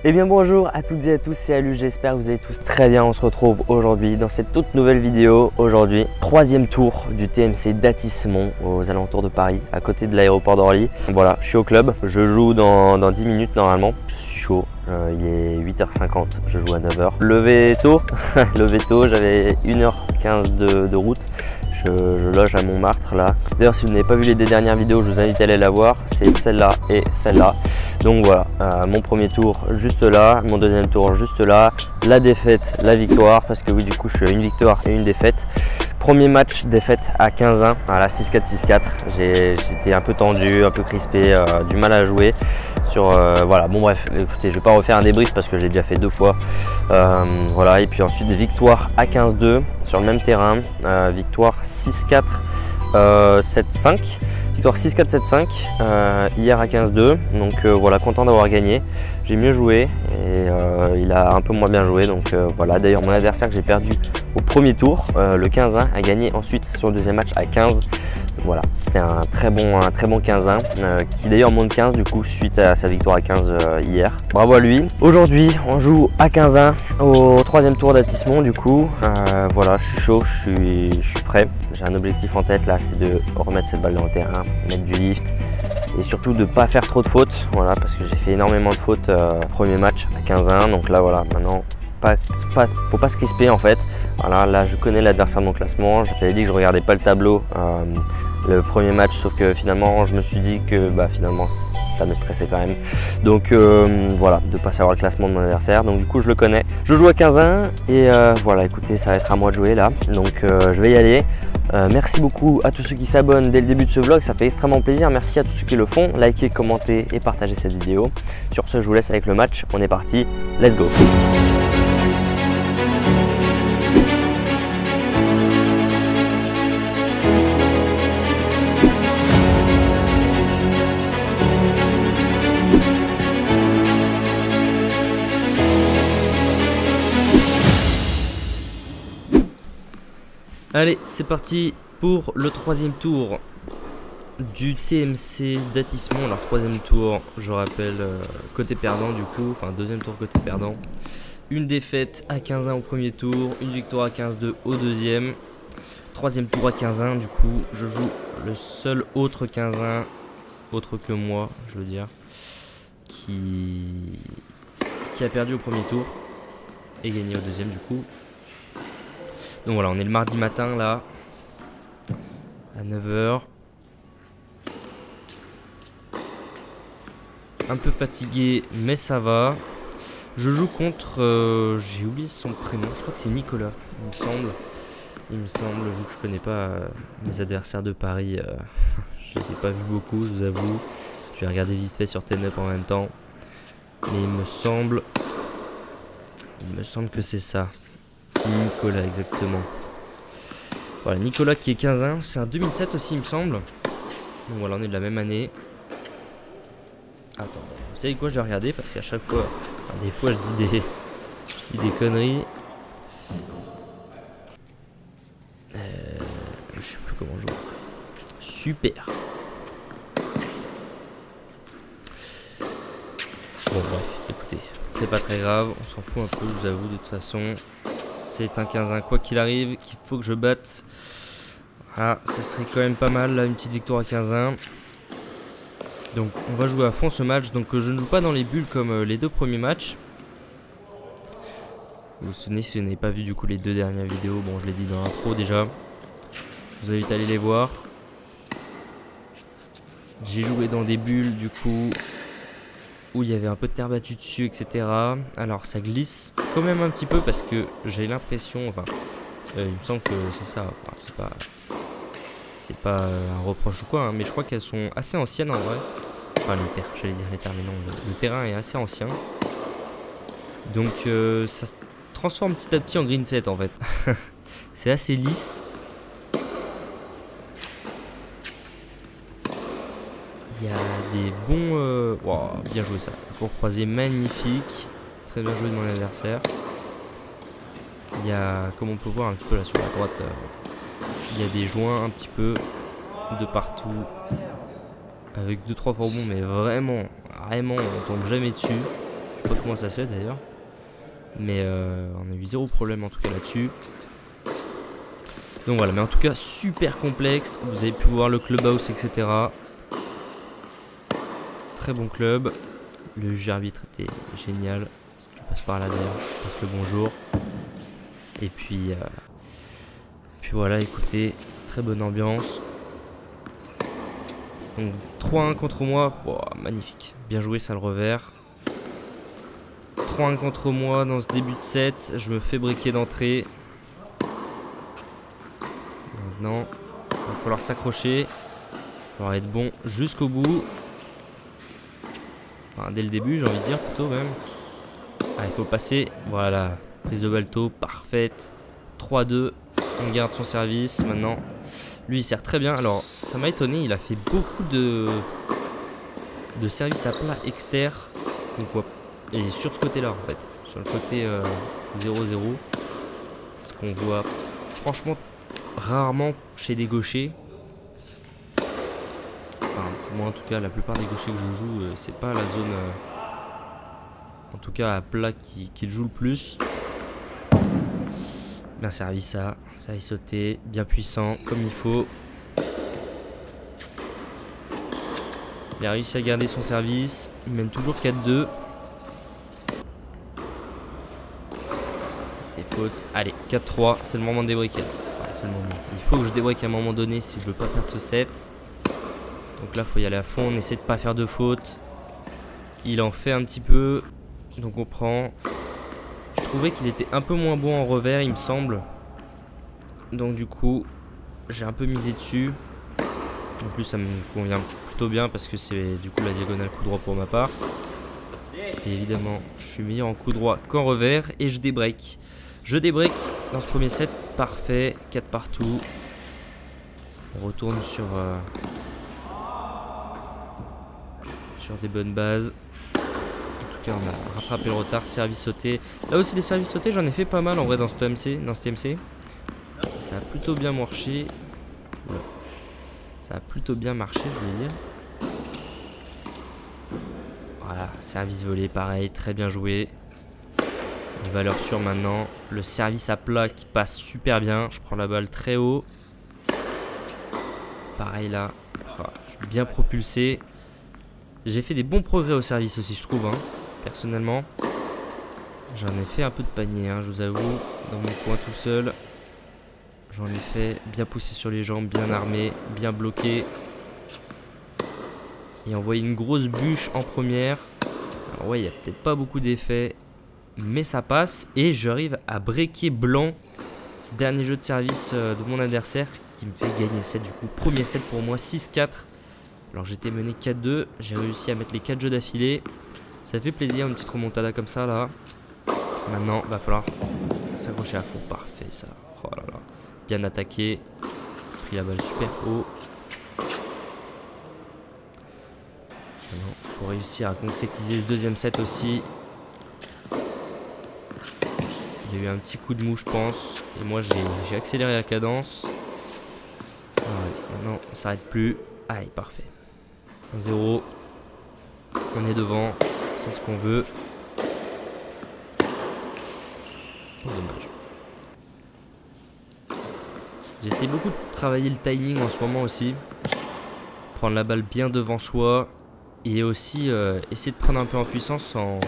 Eh bien bonjour à toutes et à tous, c'est Alu, j'espère que vous allez tous très bien. On se retrouve aujourd'hui dans cette toute nouvelle vidéo. Aujourd'hui, troisième tour du TMC d'Atis-Mont aux alentours de Paris, à côté de l'aéroport d'Orly. Voilà, je suis au club, je joue dans 10 minutes normalement. Je suis chaud, il est 8h50, je joue à 9h. Levé tôt, j'avais 1h15 de route. Je loge à Montmartre là. D'ailleurs, si vous n'avez pas vu les deux dernières vidéos, je vous invite à aller la voir. C'est celle-là et celle-là. Donc voilà, mon premier tour juste là, mon deuxième tour juste là. La défaite, la victoire, parce que oui, du coup, je suis à une victoire et une défaite. Premier match, défaite à 15-1, voilà, 6-4, 6-4. J'étais un peu tendu, un peu crispé, du mal à jouer. Voilà, bon bref, écoutez, je vais pas refaire un débrief parce que j'ai déjà fait deux fois. Voilà, et puis ensuite victoire à 15-2 sur le même terrain, victoire 6-4, 7-5. Victoire 6-4, 7-5 hier à 15-2, donc voilà, content d'avoir gagné. J'ai mieux joué et il a un peu moins bien joué, donc voilà. D'ailleurs, mon adversaire que j'ai perdu au premier tour, le 15-1, a gagné ensuite sur le deuxième match à 15. Voilà, c'était un très bon 15-1 qui d'ailleurs monte 15 du coup suite à sa victoire à 15 hier. Bravo à lui. Aujourd'hui, on joue à 15-1 au troisième tour d'Atis-Mont du coup. Voilà, je suis chaud, je suis prêt. J'ai un objectif en tête là, c'est de remettre cette balle dans le terrain, mettre du lift et surtout de ne pas faire trop de fautes. Voilà, parce que j'ai fait énormément de fautes premier match à 15-1. Donc là voilà, maintenant faut pas se crisper en fait. Voilà, là je connais l'adversaire de mon classement. J'avais dit que je regardais pas le tableau le premier match, sauf que finalement je me suis dit que finalement ça me stressait quand même. Donc voilà, de pas savoir le classement de mon adversaire. Donc du coup je le connais. Je joue à 15-1 et voilà, écoutez, ça va être à moi de jouer là. Donc je vais y aller. Merci beaucoup à tous ceux qui s'abonnent dès le début de ce vlog, ça fait extrêmement plaisir. Merci à tous ceux qui le font. Likez, commentez et partagez cette vidéo. Sur ce, je vous laisse avec le match. On est parti, let's go! Allez, c'est parti pour le troisième tour du TMC d'Atis-Mont. Alors troisième tour, je rappelle, côté perdant du coup, enfin deuxième tour côté perdant. Une défaite à 15-1 au premier tour, une victoire à 15-2 au deuxième. Troisième tour à 15-1, du coup, je joue le seul autre 15-1, autre que moi, je veux dire, qui a perdu au premier tour et gagné au deuxième du coup. Donc voilà, on est le mardi matin là, à 9h. Un peu fatigué, mais ça va. Je joue contre, j'ai oublié son prénom, je crois que c'est Nicolas, il me semble. Il me semble, vu que je connais pas mes adversaires de Paris, je les ai pas vus beaucoup, je vous avoue. Je vais regarder vite fait sur TNUP en même temps. Mais il me semble que c'est ça. Nicolas, exactement. Voilà, Nicolas qui est 15-1, c'est un 2007 aussi il me semble. Donc voilà, on est de la même année. Attends, vous savez quoi, je vais regarder parce qu'à chaque fois, enfin, des fois je dis des conneries. Je sais plus comment jouer. Super. Bon bref, écoutez, c'est pas très grave, on s'en fout un peu, je vous avoue, de toute façon. C'est un 15-1 quoi qu'il arrive, qu'il faut que je batte. Ah, ça serait quand même pas mal là, une petite victoire à 15-1. Donc on va jouer à fond ce match. Donc je ne joue pas dans les bulles comme les deux premiers matchs. Vous vous souvenez, si vous n'avez pas vu du coup les deux dernières vidéos, bon je l'ai dit dans l'intro déjà. Je vous invite à aller les voir. J'ai joué dans des bulles du coup où il y avait un peu de terre battue dessus, etc. Alors ça glisse quand même un petit peu parce que j'ai l'impression, enfin, il me semble que c'est ça, enfin, c'est pas un reproche ou quoi, hein, mais je crois qu'elles sont assez anciennes en vrai. Enfin les terres, j'allais dire les terres, mais non, le terrain est assez ancien. Donc ça se transforme petit à petit en green set en fait. C'est assez lisse. Il y a des bons... wow, bien joué ça. Pour croiser magnifique. Très bien joué de mon adversaire. Il y a, comme on peut voir un petit peu là sur la droite, il y a des joints un petit peu de partout. Avec 2-3 rebonds, mais vraiment, on tombe jamais dessus. Je sais pas comment ça se fait d'ailleurs. Mais on a eu zéro problème en tout cas là-dessus. Donc voilà, mais en tout cas super complexe. Vous avez pu voir le clubhouse, etc. Très bon club. Le juge arbitre était génial. Si tu passes par là d'ailleurs, tu passes le bonjour. Et puis voilà, écoutez, très bonne ambiance. Donc 3-1 contre moi, oh, magnifique. Bien joué, ça le revers. 3-1 contre moi dans ce début de set. Je me fais briquer d'entrée. Maintenant, il va falloir s'accrocher. Il va falloir être bon jusqu'au bout. Enfin, dès le début, j'ai envie de dire plutôt même. Ah, il faut passer. Voilà, prise de balle tôt, parfaite. 3-2. On garde son service. Maintenant, lui, il sert très bien. Alors, ça m'a étonné. Il a fait beaucoup de services à plat externe. Donc, et sur ce côté-là, en fait. Sur le côté 0-0. Ce qu'on voit franchement rarement chez des gauchers. Enfin, moi, en tout cas, la plupart des gauchers que je joue, c'est pas la zone... en tout cas, à plat qui joue le plus. Bien servi ça est sauté, bien puissant, comme il faut. Il a réussi à garder son service, il mène toujours 4-2. Des fautes, allez, 4-3, c'est le moment de débriquer. Enfin, c'est le moment. Il faut que je débrique à un moment donné si je veux pas perdre ce set. Donc là, il faut y aller à fond, on essaie de pas faire de fautes. Il en fait un petit peu, donc on prend... Je trouvais qu'il était un peu moins bon en revers, il me semble. Donc du coup, j'ai un peu misé dessus. En plus, ça me convient plutôt bien parce que c'est du coup la diagonale coup droit pour ma part. Et évidemment, je suis meilleur en coup droit qu'en revers et je débreak. Je débreak dans ce premier set, parfait, 4 partout. On retourne sur des bonnes bases. On a rattrapé le retard, service sauté. Là aussi les services sautés, j'en ai fait pas mal en vrai dans ce TMC. Ça a plutôt bien marché. Oula. Ça a plutôt bien marché, je veux dire. Voilà, service volé, pareil, très bien joué. Une valeur sûre maintenant. Le service à plat qui passe super bien. Je prends la balle très haut. Pareil là, je suis bien propulsé. J'ai fait des bons progrès au service aussi, je trouve, hein. Personnellement, j'en ai fait un peu de panier, hein, je vous avoue, dans mon coin tout seul. J'en ai fait bien poussé sur les jambes, bien armé, bien bloqué. Et envoyer une grosse bûche en première. Alors ouais, il n'y a peut-être pas beaucoup d'effets, mais ça passe. Et j'arrive à breaker blanc ce dernier jeu de service de mon adversaire qui me fait gagner le set du coup. Premier set pour moi, 6-4. Alors j'étais mené 4-2, j'ai réussi à mettre les 4 jeux d'affilée. Ça fait plaisir, une petite remontada comme ça là. Maintenant, va falloir s'accrocher à fond. Parfait ça. Oh là là. Bien attaqué. Pris la balle super haut. Maintenant, faut réussir à concrétiser ce deuxième set aussi. Il y a eu un petit coup de mou, je pense. Et moi, j'ai accéléré la cadence. Ouais, maintenant, on s'arrête plus. Allez, parfait. 1-0. On est devant. C'est ce qu'on veut. Oh, dommage. J'essaie beaucoup de travailler le timing en ce moment aussi. Prendre la balle bien devant soi. Et aussi essayer de prendre un peu en puissance en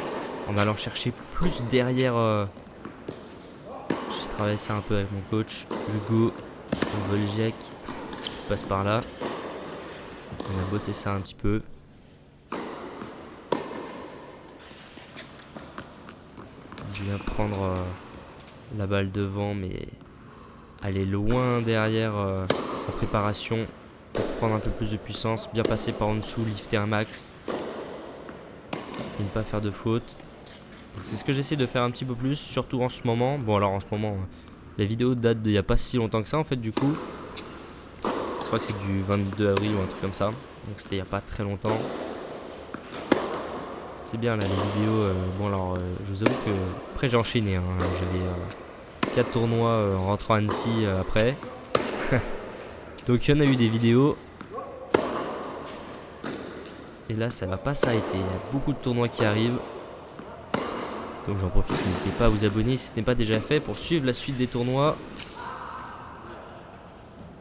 allant chercher plus derrière. J'ai travaillé ça un peu avec mon coach Hugo Volgiak qui passe par là. On a bossé ça un petit peu. Bien prendre la balle devant, mais aller loin derrière en préparation pour prendre un peu plus de puissance. Bien passer par en dessous, lifter un max et ne pas faire de faute. C'est ce que j'essaie de faire un petit peu plus, surtout en ce moment. Bon, alors en ce moment, la vidéo date d'il n'y a pas si longtemps que ça en fait, du coup. Je crois que c'est du 22 avril ou un truc comme ça. Donc c'était il n'y a pas très longtemps. C'est bien là les vidéos. Bon alors je vous avoue que après j'ai enchaîné. Hein. J'avais 4 tournois en rentrant à Annecy après. Donc il y en a eu des vidéos. Et là ça va pas s'arrêter. Il y a beaucoup de tournois qui arrivent. Donc j'en profite, n'hésitez pas à vous abonner si ce n'est pas déjà fait pour suivre la suite des tournois.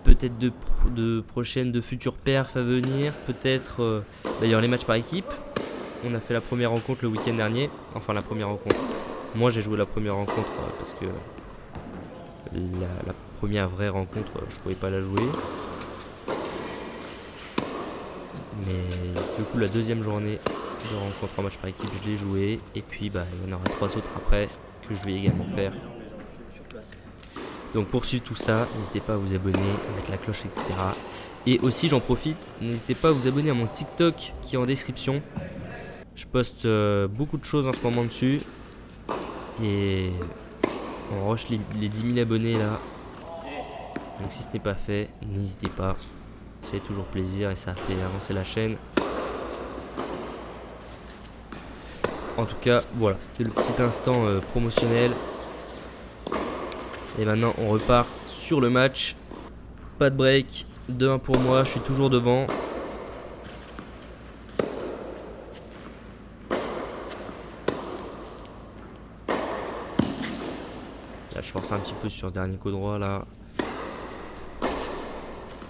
Peut-être de futures perfs à venir, peut-être d'ailleurs les matchs par équipe. On a fait la première rencontre le week-end dernier, enfin la première rencontre. Moi j'ai joué la première rencontre parce que la première vraie rencontre je pouvais pas la jouer. Mais du coup la deuxième journée de rencontre en match par équipe je l'ai joué. Et puis bah, il y en aura 3 autres après que je vais également faire. Donc pour suivre tout ça, n'hésitez pas à vous abonner, à mettre la cloche, etc. Et aussi j'en profite, n'hésitez pas à vous abonner à mon TikTok qui est en description. Je poste beaucoup de choses en ce moment dessus. Et on rush les 10 000 abonnés là. Donc si ce n'est pas fait, n'hésitez pas. Ça fait toujours plaisir et ça fait avancer la chaîne. En tout cas, voilà, c'était le petit instant promotionnel. Et maintenant on repart sur le match. Pas de break, 2-1 pour moi, je suis toujours devant. Là je force un petit peu sur ce dernier coup droit là.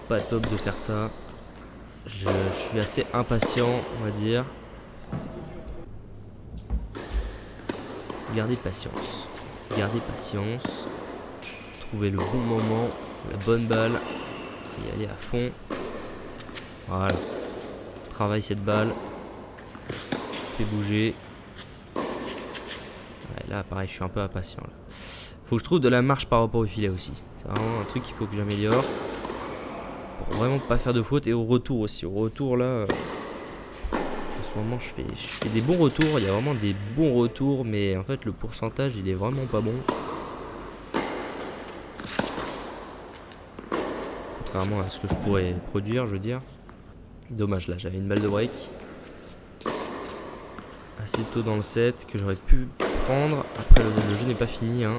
Pas top de faire ça. Je suis assez impatient on va dire. Gardez patience. Gardez patience. Trouver le bon moment, la bonne balle et y aller à fond. Voilà. Travaille cette balle. Fait bouger. Ouais, là pareil je suis un peu impatient là. Faut que je trouve de la marche par rapport au filet aussi. C'est vraiment un truc qu'il faut que j'améliore. Pour vraiment pas faire de faute. Et au retour aussi. Au retour là. En ce moment je fais des bons retours. Il y a vraiment des bons retours. Mais en fait le pourcentage il est vraiment pas bon. Contrairement à ce que je pourrais produire je veux dire. Dommage là j'avais une balle de break. Assez tôt dans le set que j'aurais pu prendre. Après le jeu n'est pas fini hein.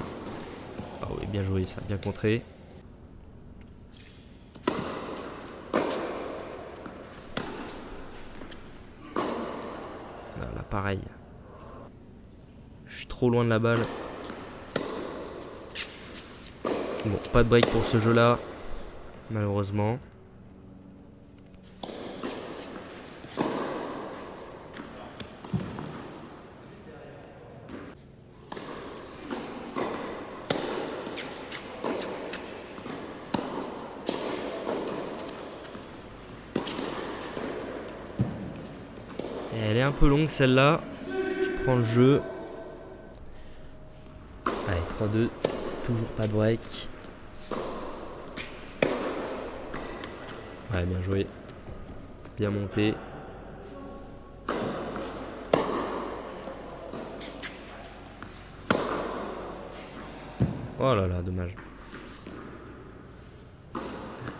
Ah oui bien joué ça, bien contré. Là pareil. Je suis trop loin de la balle. Bon pas de break pour ce jeu là. Malheureusement. Et elle est un peu longue celle-là. Je prends le jeu. Allez, 3-2. Toujours pas de break. Ouais, bien joué. Bien monté. Oh là là, dommage.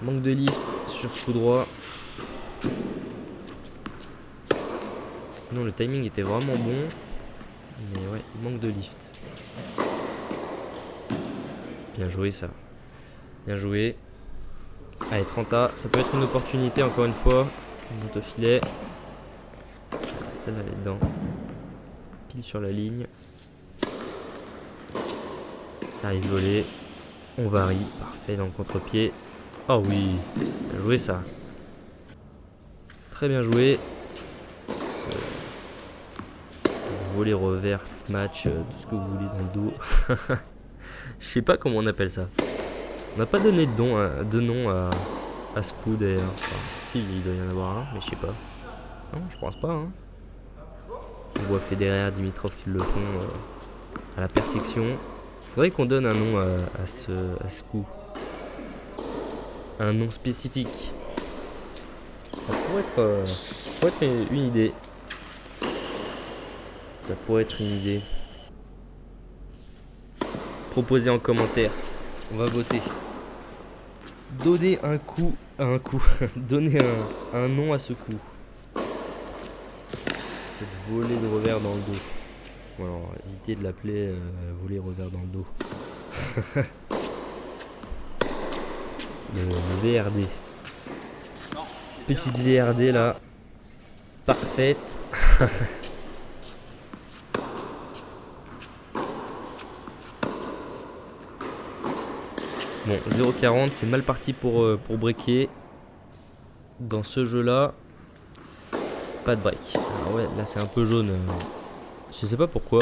Manque de lift sur ce coup droit. Sinon le timing était vraiment bon. Mais ouais, manque de lift. Bien joué ça. Bien joué. Allez 30A, ça peut être une opportunité encore une fois. On monte au filet. Celle-là elle est dedans. Pile sur la ligne. Ça risque voler. On varie. Parfait dans le contre-pied. Oh oui. Bien joué ça. Très bien joué. Ça voler reverse match, tout ce que vous voulez dans le dos. Je sais pas comment on appelle ça. On n'a pas donné de nom à ce coup d'ailleurs. Enfin, si, il doit y en avoir un, mais je sais pas. Non, je pense pas. Hein. On voit Federer, Dimitrov qui le font à la perfection. Il faudrait qu'on donne un nom à ce coup. Un nom spécifique. Ça pourrait être une idée. Ça pourrait être une idée. Proposez en commentaire. On va voter. Donnez un coup à un coup. Donnez un nom à ce coup. Cette volée de revers dans le dos. Bon, alors, évitez de l'appeler volée revers dans le dos. le VRD. Petite VRD là. Parfaite. Bon, 0,40, c'est mal parti pour breaker. Dans ce jeu-là, pas de break. Alors ouais, là c'est un peu jaune. Je sais pas pourquoi.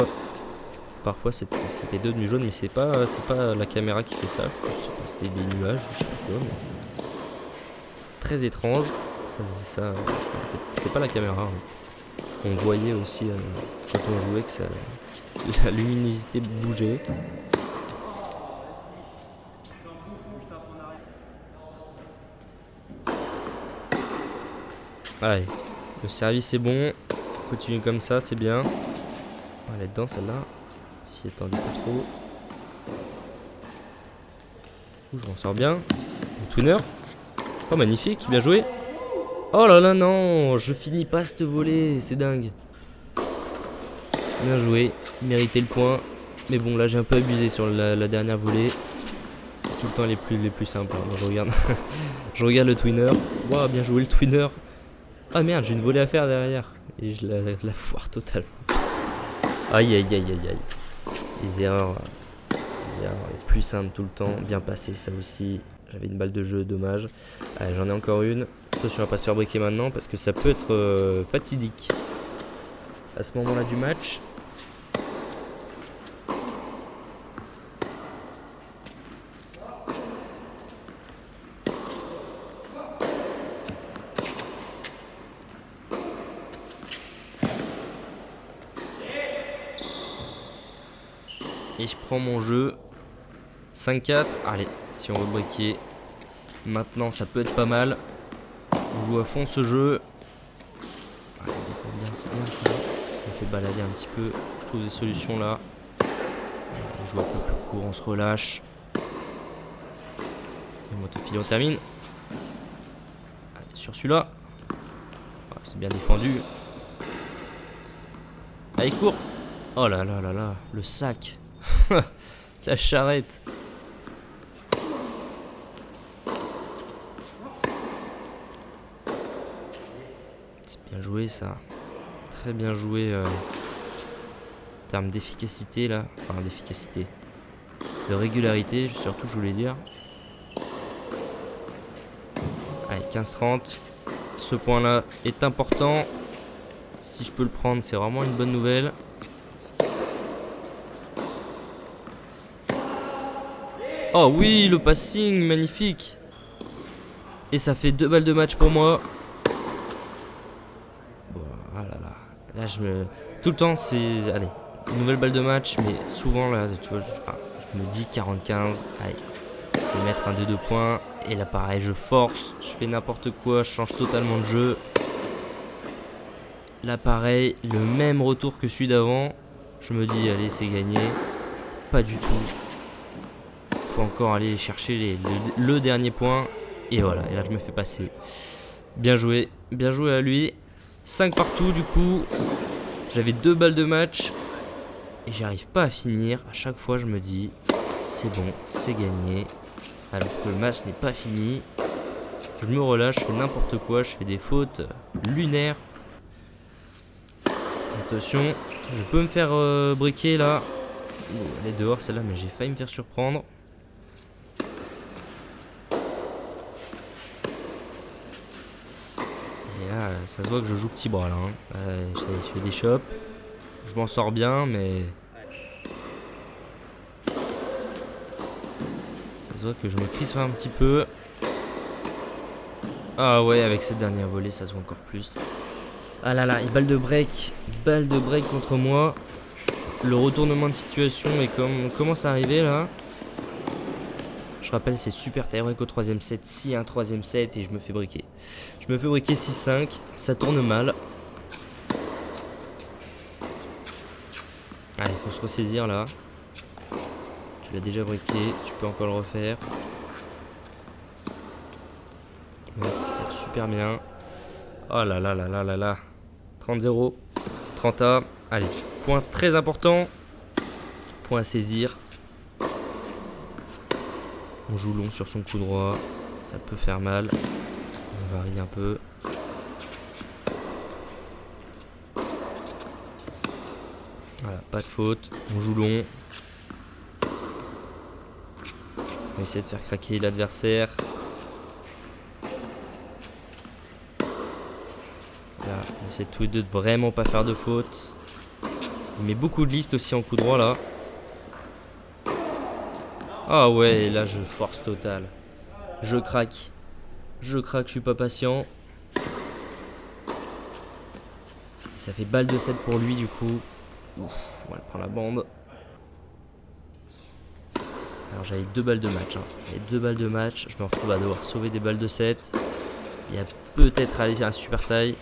Parfois c'était devenu jaune, mais c'est pas la caméra qui fait ça. Je sais pas, c'était des nuages, je sais pas quoi. Mais... très étrange. Ça faisait ça. C'est pas la caméra. Hein. On voyait aussi quand on jouait que ça, la luminosité bougeait. Allez, le service est bon. Continue comme ça, c'est bien. Elle est dedans celle-là. Si attendez pas trop. Je m'en sors bien. Le twinner. Oh, magnifique, bien joué. Oh là là, non, je finis pas cette volée, c'est dingue. Bien joué, mérité le point. Mais bon, là j'ai un peu abusé sur la dernière volée. C'est tout le temps les plus simples. Hein. Je regarde, je regarde le twinner. Waouh, bien joué le twinner. Ah merde, j'ai une volée à faire derrière. Et je la foire totalement. Aïe aïe aïe aïe aïe. Les erreurs les plus simples tout le temps. Bien passé ça aussi. J'avais une balle de jeu, dommage. Allez, j'en ai encore une. Attention à pas se faire briquer maintenant parce que ça peut être fatidique. À ce moment-là du match. Et je prends mon jeu. 5-4. Allez, si on veut briquer. Maintenant, ça peut être pas mal. On joue à fond ce jeu. Allez, bien, c'est bien ça. On fait balader un petit peu. Je trouve des solutions là. On joue un peu plus court, on se relâche. Et Motophile, on termine. Allez, sur celui-là. Ah, c'est bien défendu. Allez, court. Oh là là là là, le sac. La charrette. C'est bien joué ça. Très bien joué en termes d'efficacité là. Enfin d'efficacité. De régularité surtout je voulais dire. Allez 15-30. Ce point là est important. Si je peux le prendre c'est vraiment une bonne nouvelle. Oh oui, le passing, magnifique. Et ça fait 2 balles de match pour moi. Voilà, là. Là, tout le temps, c'est... Allez, une nouvelle balle de match, mais souvent, là, tu vois, je me dis 45. Allez, je vais mettre un des 2 points. Et là, pareil, je force, je fais n'importe quoi, je change totalement de jeu. Là, pareil, le même retour que celui d'avant. Je me dis, allez, c'est gagné. Pas du tout. Faut encore aller chercher le dernier point. Et voilà, et là je me fais passer. Bien joué à lui. 5 partout du coup. J'avais 2 balles de match. Et j'arrive pas à finir. À chaque fois je me dis, c'est bon, c'est gagné. Alors que le match n'est pas fini. Je me relâche, je fais n'importe quoi. Je fais des fautes lunaires. Attention, je peux me faire briquer là. Elle est dehors celle-là, mais j'ai failli me faire surprendre. Ça se voit que je joue petit bras là. Hein. Je fais des chops. Je m'en sors bien, mais. Ça se voit que je me crispe un petit peu. Ah ouais, avec cette dernière volée, ça se voit encore plus. Ah là là, et balle de break. Balle de break contre moi. Le retournement de situation et commence à arriver là. Je rappelle, c'est super tie-break au 3ème set. Si un 3ème set et je me fais briquer. Je me fais briquer 6-5. Ça tourne mal. Allez, faut se ressaisir là. Tu l'as déjà briqué. Tu peux encore le refaire. Ouais, ça sert super bien. Oh là là là là là là. 30-0. 30A. Allez, point très important. Point à saisir. On joue long sur son coup droit. Ça peut faire mal. On varie un peu. Voilà, pas de faute. On joue long. On va essayer de faire craquer l'adversaire. Là, on essaie tous les deux de vraiment pas faire de faute. Il met beaucoup de lift aussi en coup droit là. Ah ouais, et là je force total. Je craque. Je craque, je suis pas patient. Ça fait balle de 7 pour lui du coup. Ouf, on va prendre la bande. Alors j'avais 2 balles de match. J'avais 2 balles de match. Je me retrouve à devoir sauver des balles de 7. Il y a peut-être aller un super taille.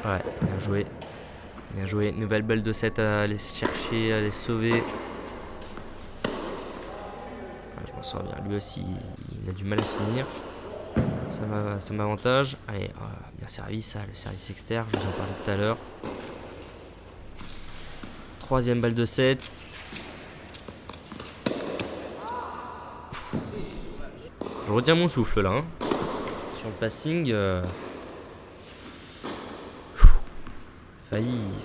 Ouais, bien joué. Bien joué. Nouvelle balle de 7 à aller chercher, à aller sauver. Ah, je m'en sors bien. Lui aussi, il a du mal à finir. Ça m'avantage. Allez, bien servi ça, le service externe. Je vous en parlais tout à l'heure. Troisième balle de 7. Je retiens mon souffle là. Hein. Sur le passing.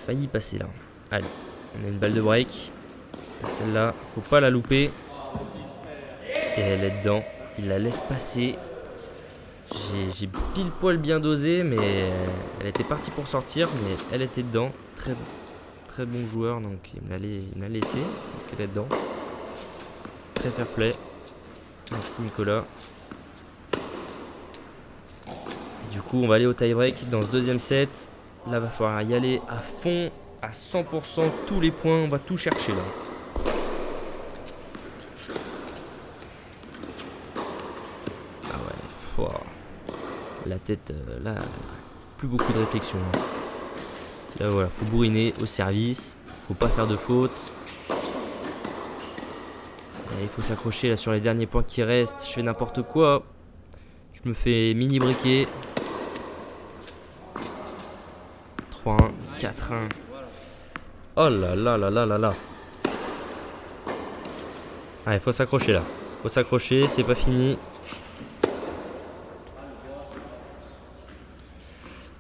Failli passer là. Allez, on a une balle de break. Celle-là, faut pas la louper. Et elle est dedans. Il la laisse passer. J'ai pile poil bien dosé, mais elle était partie pour sortir, mais elle était dedans. Très bon joueur, donc il me l'a laissé. Donc elle est dedans. Très fair play. Merci Nicolas. Et du coup, on va aller au tie-break dans ce deuxième set. Là, va falloir y aller à fond, à 100%, tous les points. On va tout chercher là. Ah ouais, wow. La tête, là, plus beaucoup de réflexion. Là, voilà, faut bourriner au service. Faut pas faire de faute. Il faut s'accrocher là sur les derniers points qui restent. Je fais n'importe quoi. Je me fais mini briquer. 3-1, 4-1. Oh là là là là là là. Allez, faut s'accrocher là. Faut s'accrocher, c'est pas fini.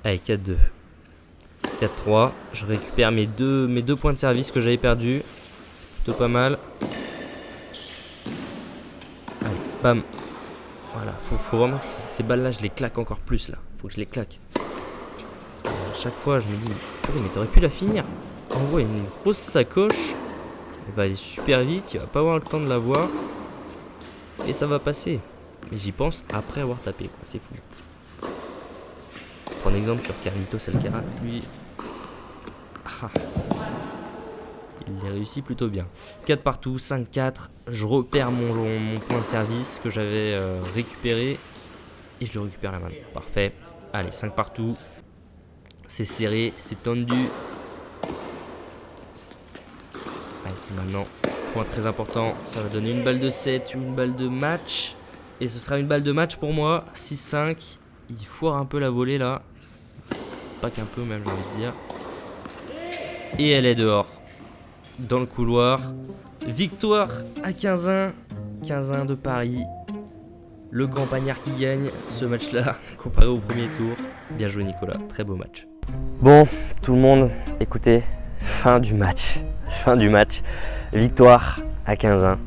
Allez, 4-2. 4-3. Je récupère mes deux points de service que j'avais perdus. Plutôt pas mal. Allez, bam. Voilà, faut vraiment que ces balles-là, je les claque encore plus là. Faut que je les claque. À chaque fois, je me dis, mais t'aurais pu la finir. Envoie une grosse sacoche. Elle va aller super vite. Il va pas avoir le temps de la voir. Et ça va passer. Mais j'y pense après avoir tapé, quoi. C'est fou. Prends un exemple sur Carlitos Alcaraz, lui. Ah. Il les réussit plutôt bien. 4 partout, 5-4. Je repère mon point de service que j'avais récupéré. Et je le récupère là maintenant. Parfait. Allez, 5 partout. C'est serré, c'est tendu. Allez, c'est maintenant. Point très important. Ça va donner une balle de 7, une balle de match. Et ce sera une balle de match pour moi. 6-5. Il foire un peu la volée là. Pas qu'un peu même, j'ai envie de dire. Et elle est dehors. Dans le couloir. Victoire à 15-1. 15-1 de Paris. Le grand Pagnard qui gagne ce match-là comparé au premier tour. Bien joué Nicolas, très beau match. Bon, tout le monde, écoutez, fin du match. Fin du match. Victoire à 15-1.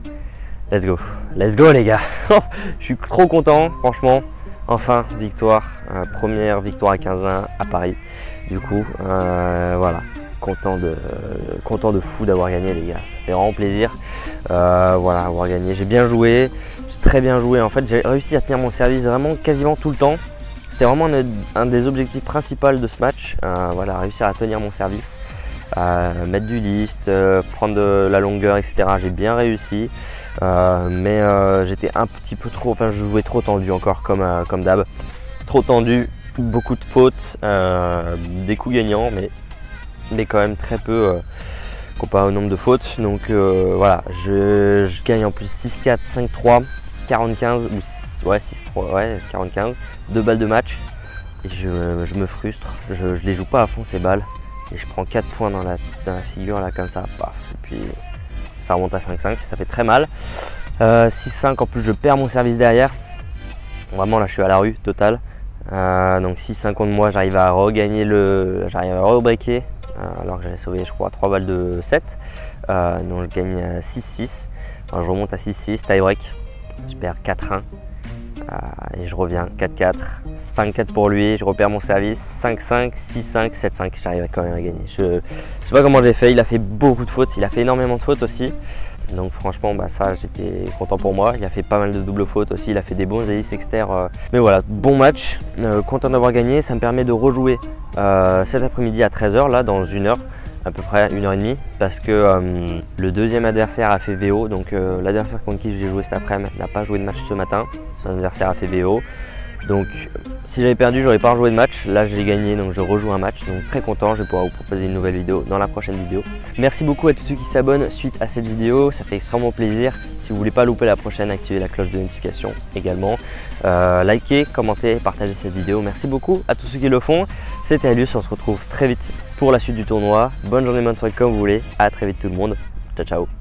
Let's go. Let's go les gars. Je suis trop content, franchement. Enfin, victoire. Première victoire à 15-1 à Paris. Du coup, voilà. Content de fou d'avoir gagné les gars. Ça fait vraiment plaisir. Voilà, avoir gagné. J'ai bien joué. J'ai très bien joué. En fait, j'ai réussi à tenir mon service vraiment quasiment tout le temps. C'est vraiment un des objectifs principaux de ce match. Voilà, réussir à tenir mon service, mettre du lift, prendre de la longueur, etc. J'ai bien réussi. Mais j'étais un petit peu trop, enfin je jouais trop tendu encore comme d'hab. Trop tendu, beaucoup de fautes, des coups gagnants, mais quand même très peu comparé au nombre de fautes. Donc voilà, je gagne en plus 6-4, 5-3, 45 ou ouais 6-3, ouais 45, 2 balles de match. Et je me frustre, je les joue pas à fond ces balles. Et je prends 4 points dans la figure là comme ça, paf. Et puis ça remonte à 5-5, ça fait très mal. 6-5 en plus je perds mon service derrière. Vraiment là je suis à la rue totale. Donc 6-5 contre moi, j'arrive à regagner j'arrive à rebreaker. alors que j'avais sauvé je crois 3 balles de 7. Donc je gagne 6-6. Alors je remonte à 6-6, tie break. Je perds 4-1. Et je reviens 4-4, 5-4 pour lui, je repère mon service, 5-5, 6-5, 7-5, j'arrive quand même à gagner. Je sais pas comment j'ai fait, il a fait beaucoup de fautes, il a fait énormément de fautes aussi. Donc franchement ça j'étais content pour moi, il a fait pas mal de doubles fautes aussi, il a fait des bons hélices externes. Mais voilà, bon match, content d'avoir gagné, ça me permet de rejouer cet après-midi à 13 h là dans 1 heure. À peu près 1h30 parce que le deuxième adversaire a fait VO, donc l'adversaire contre qui j'ai joué cet après-midi n'a pas joué de match ce matin, son adversaire a fait VO, donc si j'avais perdu j'aurais pas rejoué de match, là j'ai gagné donc je rejoue un match, donc très content, je vais pouvoir vous proposer une nouvelle vidéo dans la prochaine vidéo. Merci beaucoup à tous ceux qui s'abonnent suite à cette vidéo, ça fait extrêmement plaisir. Si vous voulez pas louper la prochaine, activez la cloche de notification également, likez, commentez, partagez cette vidéo, merci beaucoup à tous ceux qui le font. C'était Alius, on se retrouve très vite pour la suite du tournoi. Bonne journée, bonne soirée comme vous voulez. À très vite tout le monde. Ciao ciao.